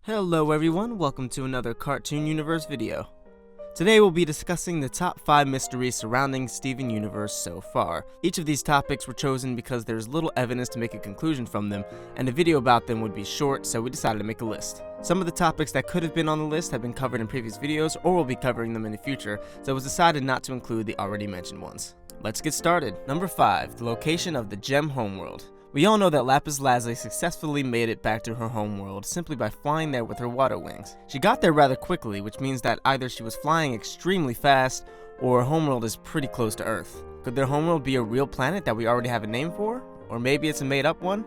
Hello everyone, welcome to another Cartoon Universe video. Today we'll be discussing the top 5 mysteries surrounding Steven Universe so far. Each of these topics were chosen because there's little evidence to make a conclusion from them, and a video about them would be short, so we decided to make a list. Some of the topics that could have been on the list have been covered in previous videos, or we'll be covering them in the future, so it was decided not to include the already mentioned ones. Let's get started. Number 5, the location of the Gem Homeworld. We all know that Lapis Lazuli successfully made it back to her homeworld simply by flying there with her water wings. She got there rather quickly, which means that either she was flying extremely fast, or her homeworld is pretty close to Earth. Could their homeworld be a real planet that we already have a name for? Or maybe it's a made-up one?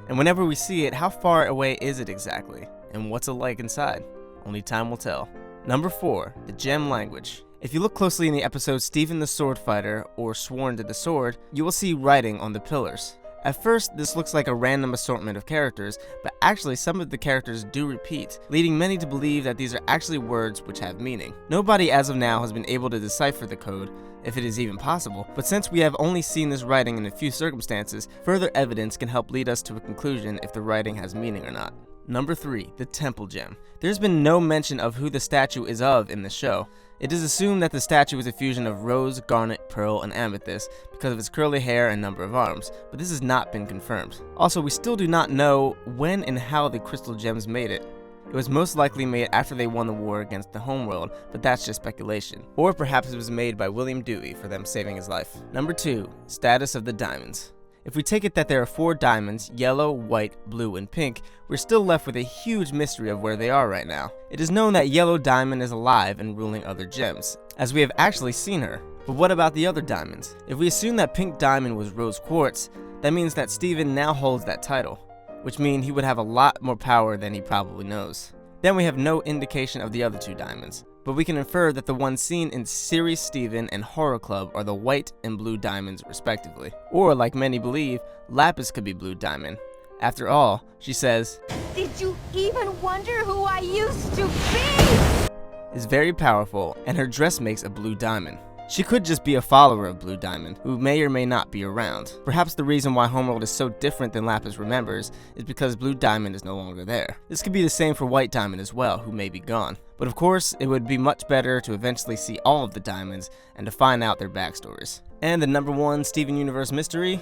And whenever we see it, how far away is it exactly? And what's it like inside? Only time will tell. Number 4, the Gem language. If you look closely in the episode Steven the Sword Fighter, or Sworn to the Sword, you will see writing on the pillars. At first, this looks like a random assortment of characters, but actually some of the characters do repeat, leading many to believe that these are actually words which have meaning. Nobody as of now has been able to decipher the code, if it is even possible, but since we have only seen this writing in a few circumstances, further evidence can help lead us to a conclusion if the writing has meaning or not. Number 3, the Temple Gem. There's been no mention of who the statue is of in the show. It is assumed that the statue is a fusion of rose, garnet, pearl, and amethyst because of its curly hair and number of arms, but this has not been confirmed. Also, we still do not know when and how the crystal gems made it. It was most likely made after they won the war against the homeworld, but that's just speculation. Or perhaps it was made by William Dewey for them saving his life. Number 2, status of the diamonds. If we take it that there are 4 diamonds, yellow, white, blue, and pink, we're still left with a huge mystery of where they are right now. It is known that yellow diamond is alive and ruling other gems, as we have actually seen her. But what about the other diamonds? If we assume that pink diamond was rose quartz, that means that Steven now holds that title, which means he would have a lot more power than he probably knows. Then we have no indication of the other 2 diamonds, but we can infer that the ones seen in Series Steven and Horror Club are the white and blue diamonds respectively. Or, like many believe, Lapis could be blue diamond. After all, she says, "Did you even wonder who I used to be?" is very powerful, and her dress makes a blue diamond. She could just be a follower of Blue Diamond, who may or may not be around. Perhaps the reason why Homeworld is so different than Lapis remembers is because Blue Diamond is no longer there. This could be the same for White Diamond as well, who may be gone. But of course, it would be much better to eventually see all of the diamonds and to find out their backstories. And the number 1 Steven Universe mystery,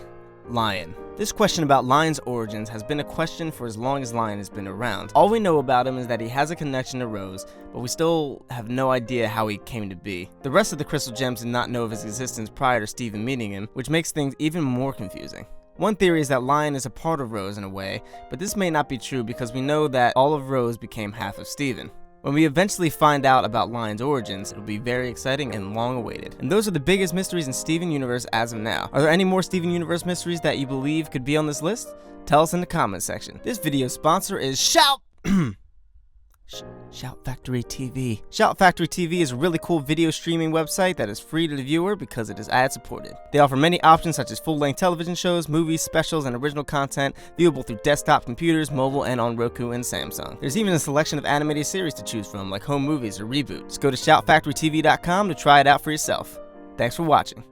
Lion. This question about Lion's origins has been a question for as long as Lion has been around. All we know about him is that he has a connection to Rose, but we still have no idea how he came to be. The rest of the crystal gems did not know of his existence prior to Steven meeting him, which makes things even more confusing. One theory is that Lion is a part of Rose in a way, but this may not be true because we know that all of Rose became half of Steven. When we eventually find out about Lion's origins, it'll be very exciting and long awaited. And those are the biggest mysteries in Steven Universe as of now. Are there any more Steven Universe mysteries that you believe could be on this list? Tell us in the comment section. This video's sponsor is Shout Factory TV. Shout Factory TV is a really cool video streaming website that is free to the viewer because it is ad supported. They offer many options such as full-length television shows, movies, specials, and original content viewable through desktop computers, mobile, and on Roku and Samsung. There's even a selection of animated series to choose from like home movies or Reboot. Just go to shoutfactorytv.com to try it out for yourself. Thanks for watching.